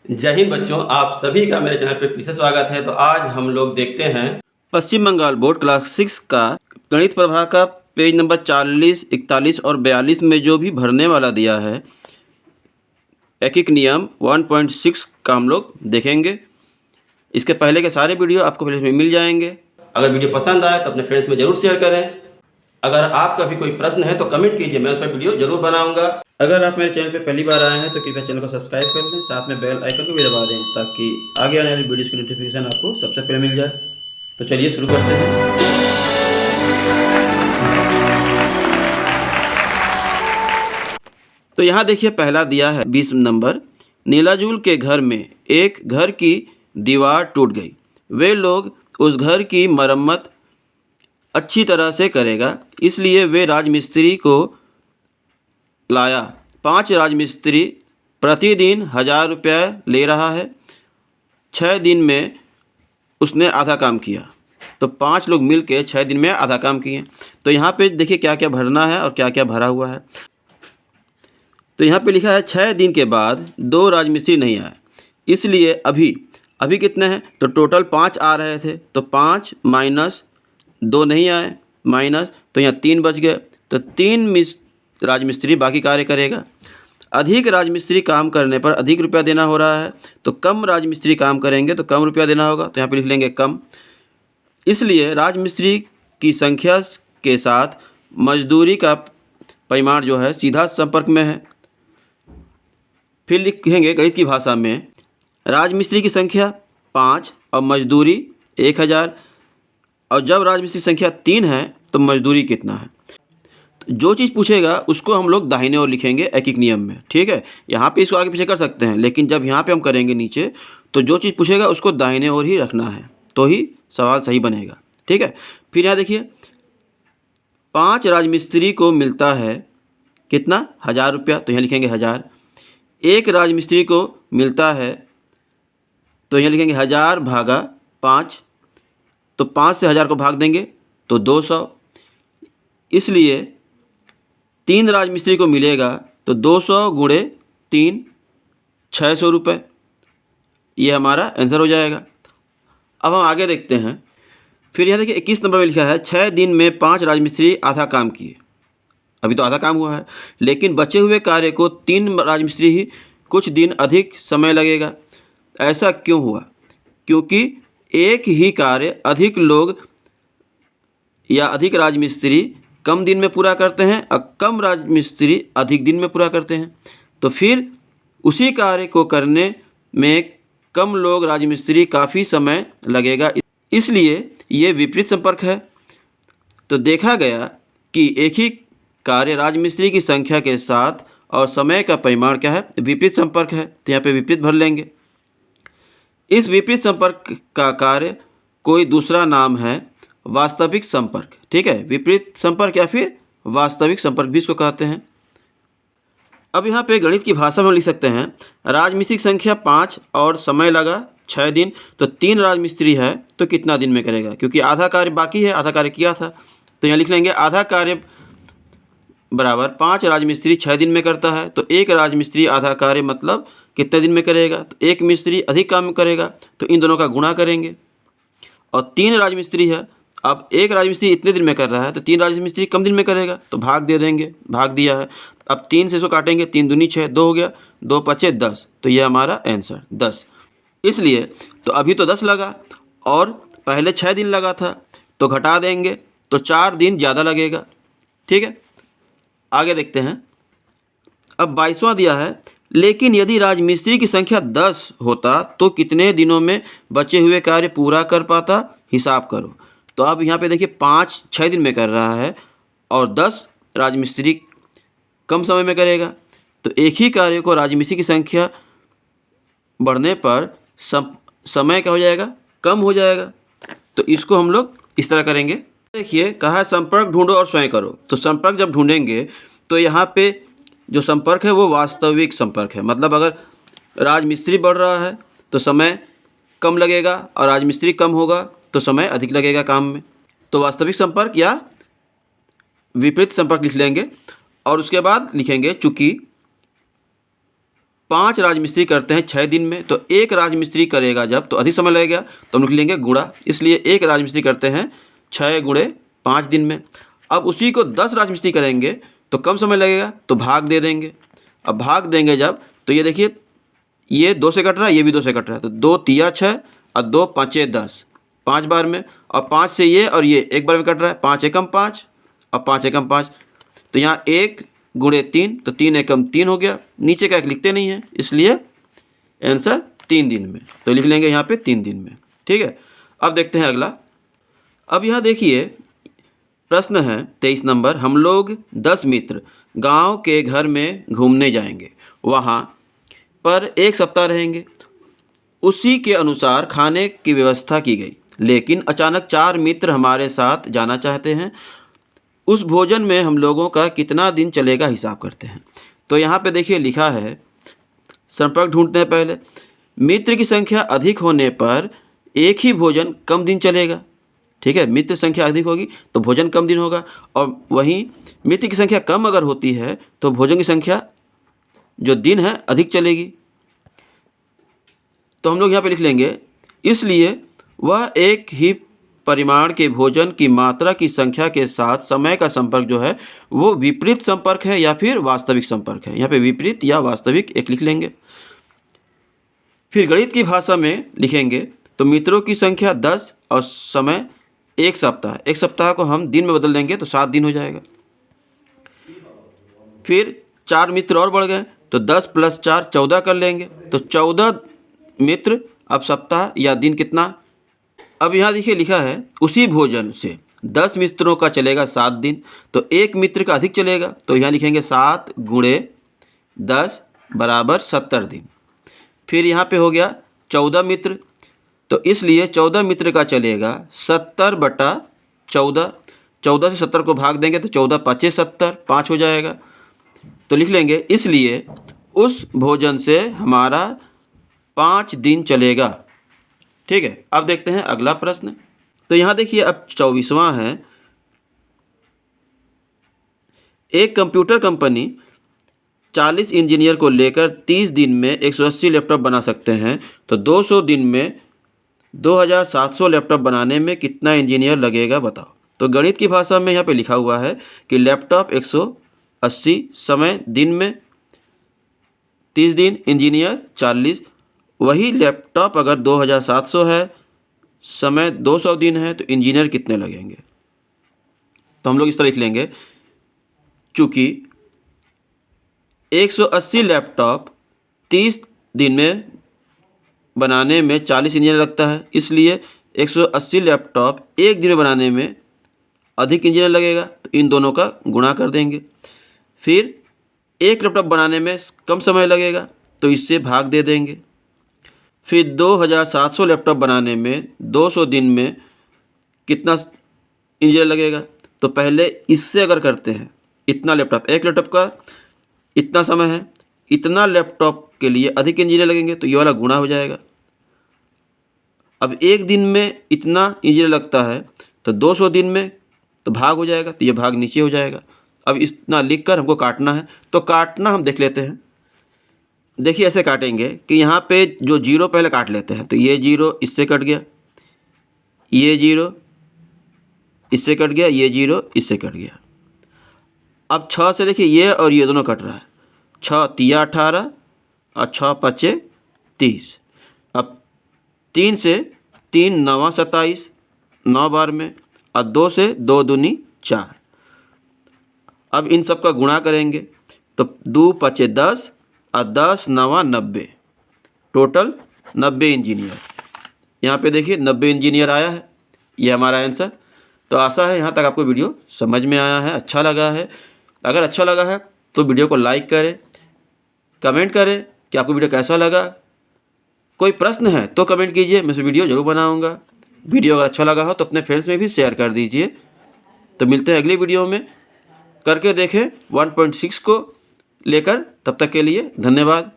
जय हिंद बच्चों, आप सभी का मेरे चैनल पर फिर से स्वागत है। तो आज हम लोग देखते हैं पश्चिम बंगाल बोर्ड क्लास 6 का गणित प्रभा का पेज नंबर 40, 41 और 42 में जो भी भरने वाला दिया है एकिक नियम 1.6 का हम लोग देखेंगे। इसके पहले के सारे वीडियो आपको प्लेलिस्ट में मिल जाएंगे। अगर वीडियो पसंद आए तो अपने फ्रेंड्स में ज़रूर शेयर करें। अगर आपका भी कोई प्रश्न है तो कमेंट कीजिए, मैं उस पर वीडियो जरूर बनाऊंगा। अगर आप मेरे चैनल पर पहली बार आए हैं तो कृपया चैनल को सब्सक्राइब कर लें, साथ में बेल आइकन को भी दबा दें ताकि आगे आने वाली वीडियोस की नोटिफिकेशन आपको सबसे पहले मिल जाए। तो चलिए शुरू करते हैं। तो यहाँ देखिए पहला दिया है 20 नंबर। नीलाजुल के घर में एक घर की दीवार टूट गई। वे लोग उस घर की मरम्मत अच्छी तरह से करेगा, इसलिए वे राजमिस्त्री को लाया। 5 राजमिस्त्री प्रतिदिन 1000 रुपया ले रहा है। 6 दिन में उसने आधा काम किया। तो 5 लोग मिल के 6 दिन में आधा काम किए। तो यहाँ पे देखिए क्या क्या भरना है और क्या क्या भरा हुआ है। तो यहाँ पे लिखा है 6 दिन के बाद 2 राजमिस्त्री नहीं आए, इसलिए अभी कितने हैं, तो टोटल 5 आ रहे थे। तो 5 माइनस 2 नहीं आए, माइनस, तो यहाँ 3 बच गए। तो 3 राजमिस्त्री बाकी कार्य करेगा। अधिक राजमिस्त्री काम करने पर अधिक रुपया देना हो रहा है, तो कम राजमिस्त्री काम करेंगे तो कम रुपया देना होगा। तो यहाँ पे लिख लेंगे कम। इसलिए राजमिस्त्री की संख्या के साथ मजदूरी का परिमाण जो है सीधा संपर्क में है। फिर लिखेंगे गणित की भाषा में, राजमिस्त्री की संख्या 5 और मजदूरी 1000, और जब राजमिस्त्री संख्या 3 है तो मजदूरी कितना है। तो जो चीज़ पूछेगा उसको हम लोग दाहिने ओर लिखेंगे एकिक नियम में, ठीक है। यहाँ पे इसको आगे पीछे कर सकते हैं, लेकिन जब यहाँ पे हम करेंगे नीचे, तो जो चीज़ पूछेगा उसको दाहिने ओर ही रखना है, तो ही सवाल सही बनेगा, ठीक है। फिर यहाँ देखिए 5 राजमिस्त्री को मिलता है कितना, 1000 रुपया, तो यहाँ लिखेंगे 1000। 1 राजमिस्त्री को मिलता है, तो यहाँ लिखेंगे 1000 भागा 5। तो 5 से 1000 को भाग देंगे तो 200। इसलिए 3 राजमिस्त्री को मिलेगा तो 200 गुणे 3, 600 रुपये। ये हमारा आंसर हो जाएगा। अब हम आगे देखते हैं। फिर यहाँ देखिए 21 नंबर में लिखा है 6 दिन में 5 राजमिस्त्री आधा काम किए। अभी तो आधा काम हुआ है, लेकिन बचे हुए कार्य को 3 राजमिस्त्री ही कुछ दिन अधिक समय लगेगा। ऐसा क्यों हुआ? क्योंकि एक ही कार्य अधिक लोग या अधिक राजमिस्त्री कम दिन में पूरा करते हैं और कम राजमिस्त्री अधिक दिन में पूरा करते हैं। तो फिर उसी कार्य को करने में कम लोग राजमिस्त्री काफ़ी समय लगेगा, इसलिए ये विपरीत संपर्क है। तो देखा गया कि एक ही कार्य राजमिस्त्री की संख्या के साथ और समय का परिमाण क्या है, विपरीत संपर्क है। तो यहाँ पे विपरीत भर लेंगे। इस विपरीत संपर्क का कार्य कोई दूसरा नाम है वास्तविक संपर्क, ठीक है। विपरीत संपर्क या फिर वास्तविक संपर्क भी इसको कहते हैं। अब यहाँ पे गणित की भाषा में लिख सकते हैं, राजमिस्त्री की संख्या 5 और समय लगा 6 दिन। तो 3 राजमिस्त्री है तो कितना दिन में करेगा, क्योंकि आधा कार्य बाकी है, आधा कार्य किया था। तो यहाँ लिख लेंगे आधा कार्य बराबर 5 राजमिस्त्री 6 दिन में करता है। तो 1 राजमिस्त्री आधा कार्य मतलब कितने दिन में करेगा, तो 1 मिस्त्री अधिक काम करेगा, तो इन दोनों का गुणा करेंगे। और 3 राजमिस्त्री है, अब 1 राजमिस्त्री इतने दिन में कर रहा है तो 3 राजमिस्त्री कम दिन में करेगा, तो भाग दे देंगे, भाग दिया है। अब 3 से इसको काटेंगे, 3 दूनी 6, 2 हो गया, 2 पचे 10। तो ये हमारा आंसर 10। इसलिए तो अभी तो 10 लगा और पहले 6 दिन लगा था, तो घटा देंगे तो 4 दिन ज़्यादा लगेगा, ठीक है। आगे देखते हैं। अब 22वां दिया है, लेकिन यदि राजमिस्त्री की संख्या 10 होता तो कितने दिनों में बचे हुए कार्य पूरा कर पाता, हिसाब करो। तो अब यहाँ पे देखिए 5 6 दिन में कर रहा है और 10 राजमिस्त्री कम समय में करेगा। तो एक ही कार्य को राजमिस्त्री की संख्या बढ़ने पर समय क्या हो जाएगा, कम हो जाएगा। तो इसको हम लोग इस तरह करेंगे। देखिए कहा है संपर्क ढूंढो और स्वयं करो। तो संपर्क जब ढूंढेंगे तो यहाँ पे जो संपर्क है वो वास्तविक संपर्क है। मतलब अगर राजमिस्त्री बढ़ रहा है तो समय कम लगेगा और राजमिस्त्री कम होगा तो समय अधिक लगेगा काम में। तो वास्तविक संपर्क या विपरीत संपर्क लिख लेंगे और उसके बाद लिखेंगे चूँकि 5 राजमिस्त्री करते हैं 6 दिन में, तो एक राजमिस्त्री करेगा जब तो अधिक समय लगेगा, तो हम लिख लेंगे गुणा, इसलिए एक राजमिस्त्री करते हैं 6 गुणे 5 दिन में। अब उसी को 10 राजमिस्त्री करेंगे तो कम समय लगेगा, तो भाग दे देंगे। अब भाग देंगे जब, तो ये देखिए ये 2 से कट रहा है, ये भी 2 से कट रहा है, तो 2 तिया 6 और 2 पाँचे 10, 5 बार में, और 5 से ये और ये एक बार में कट रहा है, 5 एकम 5 और 5 एकम 5, तो यहाँ 1 गुणे 3, तो 3 एकम 3 हो गया। नीचे का एक लिखते नहीं है, इसलिए आंसर 3 दिन में, तो लिख लेंगे यहाँ पे 3 दिन में। ठीक है, अब देखते हैं अगला। अब यहाँ देखिए प्रश्न है 23 नंबर, हम लोग 10 मित्र गांव के घर में घूमने जाएंगे, वहाँ पर 1 सप्ताह रहेंगे। उसी के अनुसार खाने की व्यवस्था की गई, लेकिन अचानक 4 मित्र हमारे साथ जाना चाहते हैं। उस भोजन में हम लोगों का कितना दिन चलेगा हिसाब करते हैं। तो यहाँ पे देखिए लिखा है, संपर्क ढूंढते हैं पहले। मित्र की संख्या अधिक होने पर एक ही भोजन कम दिन चलेगा। ठीक है, मित्र संख्या अधिक होगी तो भोजन कम दिन होगा, और वहीं मित्र की संख्या कम अगर होती है तो भोजन की संख्या जो दिन है अधिक चलेगी। तो हम लोग यहाँ पे लिख लेंगे, इसलिए वह एक ही परिमाण के भोजन की मात्रा की संख्या के साथ समय का संपर्क जो है वो विपरीत संपर्क है या फिर वास्तविक संपर्क है। यहाँ पे विपरीत या वास्तविक एक लिख लेंगे। फिर गणित की भाषा में लिखेंगे, तो मित्रों की संख्या 10 और समय 1 सप्ताह। 1 सप्ताह को हम दिन में बदल देंगे तो 7 दिन हो जाएगा। फिर 4 मित्र और बढ़ गए, तो 10 + 4 14 कर लेंगे, तो 14 मित्र। अब सप्ताह या दिन कितना, अब यहाँ देखिए लिखा है, उसी भोजन से 10 मित्रों का चलेगा 7 दिन, तो एक मित्र का अधिक चलेगा, तो यहाँ लिखेंगे 7 गुणे 10 बराबर 70 दिन। फिर यहाँ पे हो गया 14 मित्र, तो इसलिए 14 मित्र का चलेगा 70/14। 14 से 70 को भाग देंगे तो 14 × 5 = 70, 5 हो जाएगा। तो लिख लेंगे, इसलिए उस भोजन से हमारा 5 दिन चलेगा। ठीक है, अब देखते हैं अगला प्रश्न। तो यहाँ देखिए अब 24वां है, एक कंप्यूटर कंपनी 40 इंजीनियर को लेकर 30 दिन में 180 लैपटॉप बना सकते हैं, तो 200 दिन में 2700 लैपटॉप बनाने में कितना इंजीनियर लगेगा बताओ। तो गणित की भाषा में यहाँ पे लिखा हुआ है कि लैपटॉप 180, समय दिन में 30 दिन, इंजीनियर 40। वही लैपटॉप अगर 2700 है, समय 200 दिन है, तो इंजीनियर कितने लगेंगे। तो हम लोग इस तरह लिख लेंगे, चूँकि 180 लैपटॉप 30 दिन में बनाने में 40 इंजीनियर लगता है, इसलिए 180 लैपटॉप एक दिन में बनाने में अधिक इंजीनियर लगेगा, तो इन दोनों का गुणा कर देंगे। फिर एक लैपटॉप बनाने में कम समय लगेगा, तो इससे भाग दे देंगे। फिर 2700 लैपटॉप बनाने में 200 दिन में कितना इंजीनियर लगेगा, तो पहले इससे अगर करते हैं, इतना लैपटॉप, एक लैपटॉप का इतना समय है, इतना लैपटॉप के लिए अधिक इंजीनियर लगेंगे, तो ये वाला गुणा हो जाएगा। अब एक दिन में इतना इंजीनियर लगता है, तो 200 दिन में तो भाग हो जाएगा, तो ये भाग नीचे हो जाएगा। अब इतना लिखकर हमको काटना है, तो काटना हम देख लेते हैं। देखिए ऐसे काटेंगे कि यहाँ पे जो 0 पहले काट लेते हैं, तो ये 0 इससे कट गया, ये 0 इससे कट गया, ये 0 इससे कट गया। अब 6 से देखिए ये और ये दोनों कट रहा है, 6 तिया 18 और 6 × 5 = 30। अब 3 से 3 × 9 = 27, 9 बार में, और 2 से 2 दूनी 4। अब इन सब का गुणा करेंगे, तो 2 × 5 = 10 और 10 × 9 = 90, टोटल 90 इंजीनियर। यहाँ पे देखिए 90 इंजीनियर आया है, ये हमारा आंसर। तो आशा है यहाँ तक आपको वीडियो समझ में आया है, अच्छा लगा है। अगर अच्छा लगा है तो वीडियो को लाइक करें, कमेंट करें कि आपको वीडियो कैसा लगा। कोई प्रश्न है तो कमेंट कीजिए, मैं इस वीडियो ज़रूर बनाऊँगा। वीडियो अगर अच्छा लगा हो तो अपने फ्रेंड्स में भी शेयर कर दीजिए। तो मिलते हैं अगली वीडियो में, करके देखें 1.6 को लेकर। तब तक के लिए धन्यवाद।